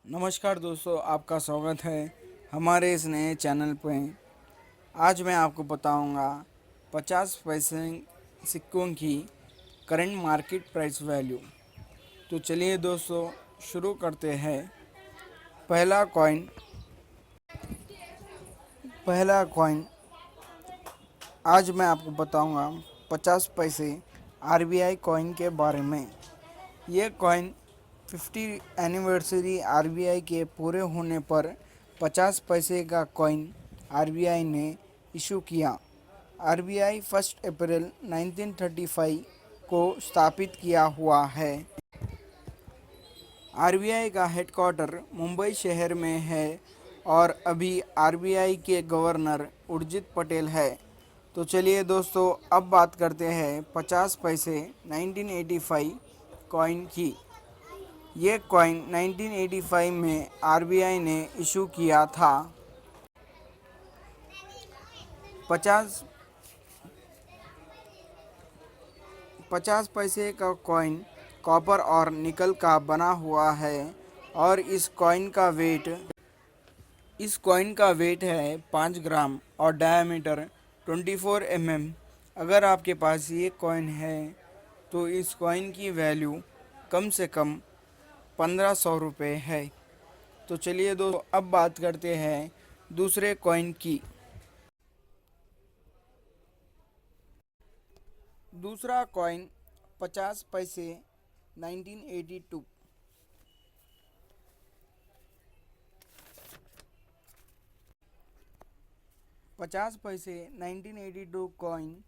नमस्कार दोस्तों, आपका स्वागत है हमारे इस नए चैनल पे। आज मैं आपको बताऊंगा 50 पैसे सिक्कों की करंट मार्केट प्राइस वैल्यू। तो चलिए दोस्तों, शुरू करते हैं। पहला कॉइन पहला कॉइन आज मैं आपको बताऊंगा 50 पैसे आरबीआई कॉइन के बारे में। ये कॉइन 50 एनिवर्सरी आरबीआई के पूरे होने पर 50 पैसे का कॉइन आरबीआई ने इशू किया। आरबीआई 1 अप्रैल 1935 को स्थापित किया हुआ है। आरबीआई का हेडक्वार्टर मुंबई शहर में है और अभी आरबीआई के गवर्नर उर्जित पटेल है। तो चलिए दोस्तों, अब बात करते हैं 50 पैसे 1985 कॉइन की। ये कॉइन 1985 में आरबीआई ने इशू किया था। 50 50 पैसे का कॉइन कॉपर और निकल का बना हुआ है और इस कॉइन का वेट है 5 ग्राम और डायमीटर 24 अगर आपके पास ये कॉइन है तो इस कॉइन की वैल्यू कम से कम 1500 रुपये है। तो चलिए दोस्तों, अब बात करते हैं दूसरे कॉइन की। दूसरा कॉइन 50 पैसे 1982। 50 पैसे 1982 कॉइन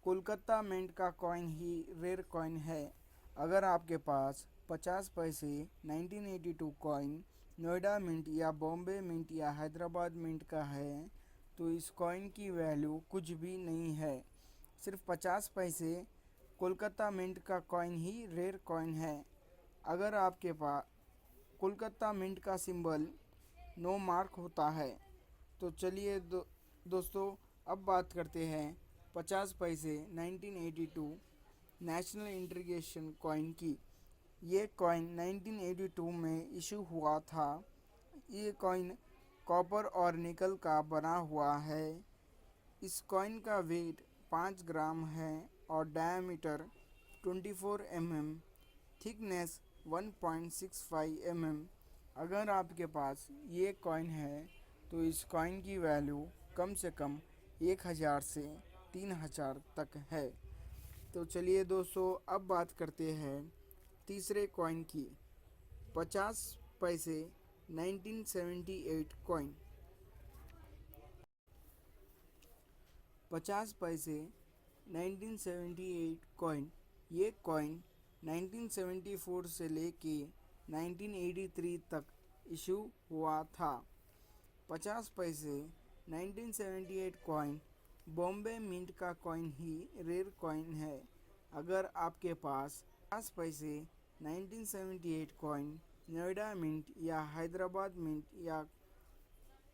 कोलकाता मिंट का कॉइन ही रेयर कॉइन है। अगर आपके पास 50 पैसे 1982 कॉइन नोएडा मिंट या बॉम्बे मिंट या हैदराबाद मिंट का है तो इस कॉइन की वैल्यू कुछ भी नहीं है। सिर्फ 50 पैसे कोलकाता मिंट का कॉइन ही रेयर कॉइन है। अगर आपके पास कोलकाता मिंट का सिंबल नो मार्क होता है। तो चलिए दोस्तों, अब बात करते हैं 50 पैसे 1982 नेशनल इंटीग्रेशन कॉइन की। ये कॉइन 1982 में इशू हुआ था। ये कॉइन कॉपर और निकल का बना हुआ है। इस कॉइन का वेट 5 ग्राम है और डायमीटर 24 थिकनेस 1.65 अगर आपके पास ये कॉइन है तो इस कॉइन की वैल्यू कम से कम 1000 से 3000 तक है। तो चलिए दोस्तों, अब बात करते हैं तीसरे कॉइन की। 50 पैसे 1978 कॉइन। 50 पैसे 1978 कॉइन। ये कॉइन 1974 से लेके 1983 तक इशू हुआ था। 50 पैसे 1978 कॉइन बॉम्बे मिंट का कॉइन ही रेयर कॉइन है। अगर आपके पास 50 पैसे 1978 कॉइन नोएडा मिंट या हैदराबाद मिंट या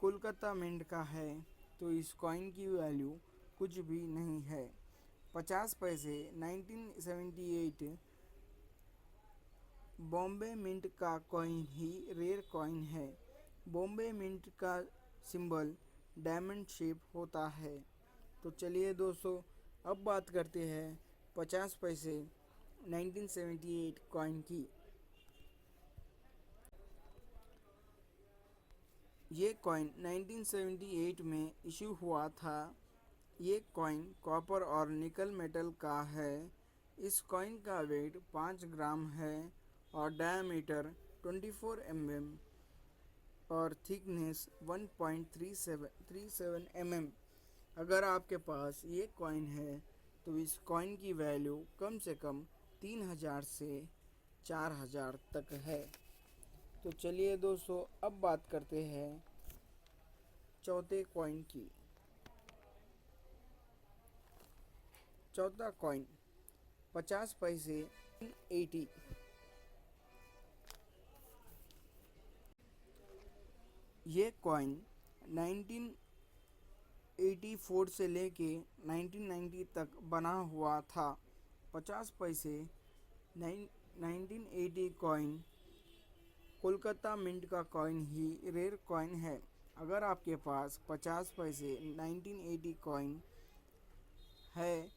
कोलकाता मिंट का है तो इस कॉइन की वैल्यू कुछ भी नहीं है। 50 पैसे 1978 बॉम्बे मिंट का कॉइन ही रेयर कॉइन है। बॉम्बे मिंट का सिंबल डायमंड शेप होता है। तो चलिए दोस्तों, अब बात करते हैं 50 पैसे 1978 कॉइन की। ये कॉइन 1978 में इशू हुआ था। ये कॉइन कॉपर और निकल मेटल का है। इस कॉइन का वेट 5 ग्राम है और डायमीटर 24 और थिकनेस 1.37 अगर आपके पास ये कॉइन है तो इस कॉइन की वैल्यू कम से कम 3000 से 4000 तक है। तो चलिए दोस्तों, अब बात करते हैं चौथे कॉइन की। चौथा कॉइन 50 पैसे 80। ये कॉइन 1984 से लेके 1990 तक बना हुआ था। 50 पैसे 1980 कॉइन कोलकाता मिंट का कॉइन ही रेयर कॉइन है। अगर आपके पास 50 पैसे 1980 कॉइन है,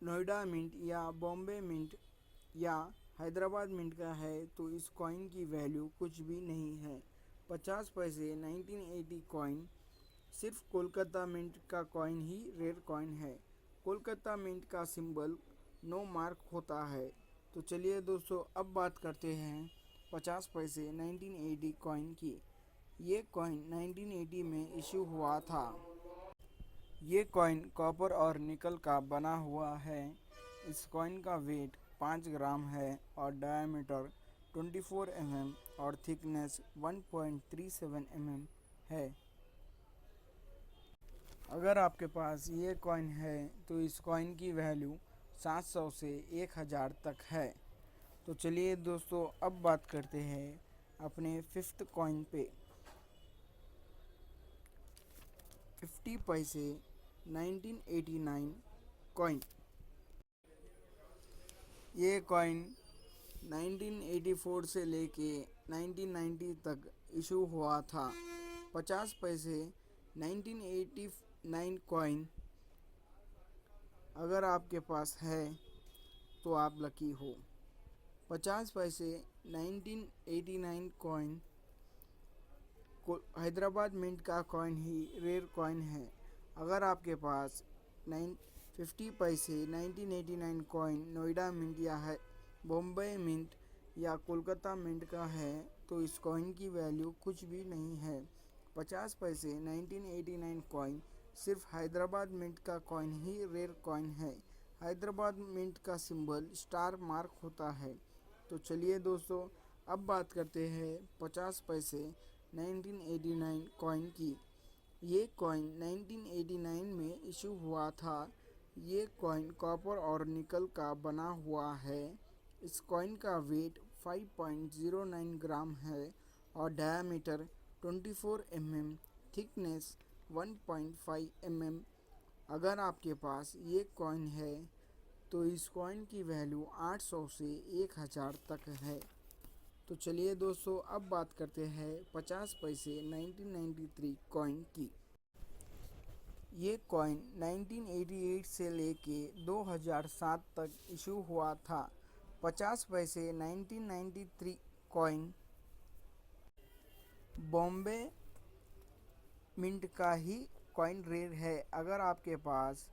नोएडा मिंट या बॉम्बे मिंट या हैदराबाद मिंट का है, तो इस कॉइन की वैल्यू कुछ भी नहीं है। 50 पैसे 1980 कॉइन सिर्फ कोलकाता मिंट का कॉइन ही रेयर कॉइन है। कोलकाता मिंट का सिंबल नो मार्क होता है। तो चलिए दोस्तों, अब बात करते हैं 50 पैसे 1980 कॉइन की। ये कॉइन 1980 में इशू हुआ था। ये कॉइन कॉपर और निकल का बना हुआ है। इस कॉइन का वेट 5 ग्राम है और डायमीटर 24 और थिकनेस 1.37 है। अगर आपके पास ये कॉइन है तो इस कॉइन की वैल्यू 700 से 1000 तक है। तो चलिए दोस्तों, अब बात करते हैं अपने फिफ्थ कॉइन पे। 50 पैसे 1989 कॉइन। ये कॉइन 1984 से लेके 1990 तक इशू हुआ था। 50 पैसे 1989 कॉइन अगर आपके पास है तो आप लकी हो। 50 पैसे 1989 कॉइन हैदराबाद मिंट का कॉइन ही रेयर कॉइन है। अगर आपके पास 50 पैसे 1989 कॉइन नोएडा मिंट या है बॉम्बे मिंट या कोलकाता मिंट का है, तो इस कॉइन की वैल्यू कुछ भी नहीं है। 50 पैसे 1989 कॉइन सिर्फ हैदराबाद मिंट का कॉइन ही रेयर कॉइन है। हैदराबाद मिंट का सिंबल स्टार मार्क होता है। तो चलिए दोस्तों, अब बात करते हैं 50 पैसे 1989 कॉइन की। ये कॉइन 1989 में इशू हुआ था। ये कॉइन कॉपर और निकल का बना हुआ है। इस कॉइन का वेट 5.09 ग्राम है और डायमीटर 24 थिकनेस 1.5 अगर आपके पास ये कॉइन है तो इस कॉइन की वैल्यू 800 से 1000 तक है। तो चलिए दोस्तों, अब बात करते हैं 50 पैसे 1993 कॉइन की। ये कॉइन 1988 से लेके 2007 तक इशू हुआ था। 50 पैसे 1993 कॉइन बॉम्बे मिंट का ही कॉइन रेयर है। अगर आपके पास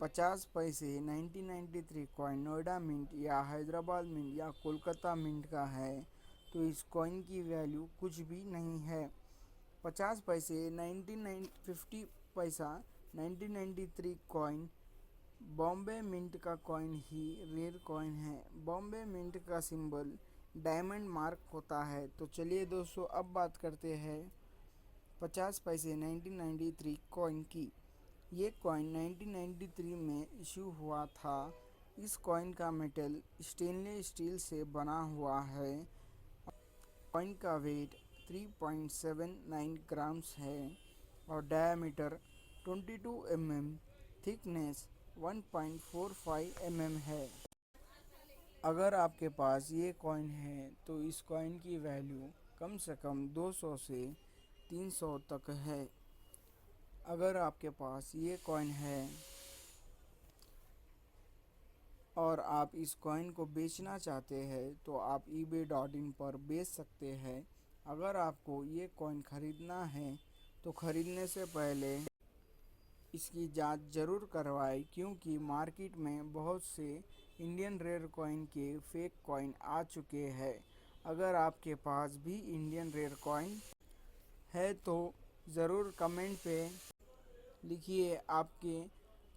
50 पैसे 1993 कॉइन नोएडा मिंट या हैदराबाद मिंट या कोलकाता मिंट का है, तो इस कॉइन की वैल्यू कुछ भी नहीं है। 50 पैसे 50 पैसा 1993 कॉइन बॉम्बे मिंट का कॉइन ही रेयर कॉइन है। बॉम्बे मिंट का सिंबल डायमंड मार्क होता है। तो चलिए दोस्तों, अब बात करते हैं 50 पैसे 1993 कॉइन की। ये कॉइन 1993 में इशू हुआ था। इस कॉइन का मेटल स्टेनलेस स्टील से बना हुआ है। कॉइन का वेट 3.79 ग्राम्स है और डायमीटर 22 थिकनेस 1.45 है। अगर आपके पास ये कॉइन है तो इस कॉइन की वैल्यू कम से कम 200 से 300 तक है। अगर आपके पास ये कॉइन है और आप इस कॉइन को बेचना चाहते हैं तो आप ebay.in पर बेच सकते हैं। अगर आपको ये कॉइन ख़रीदना है तो ख़रीदने से पहले इसकी जांच ज़रूर करवाएं, क्योंकि मार्केट में बहुत से इंडियन रेयर कॉइन के फेक कॉइन आ चुके हैं। अगर आपके पास भी इंडियन रेयर कॉइन है तो ज़रूर कमेंट पे लिखिए आपके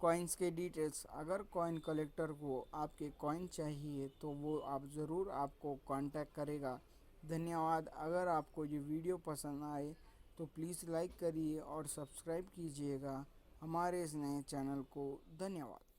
कॉइन्स के डिटेल्स। अगर कॉइन कलेक्टर को आपके कॉइन चाहिए तो वो आप ज़रूर आपको कांटेक्ट करेगा। धन्यवाद। अगर आपको ये वीडियो पसंद आए तो प्लीज़ लाइक करिए और सब्सक्राइब कीजिएगा हमारे इस नए चैनल को। धन्यवाद।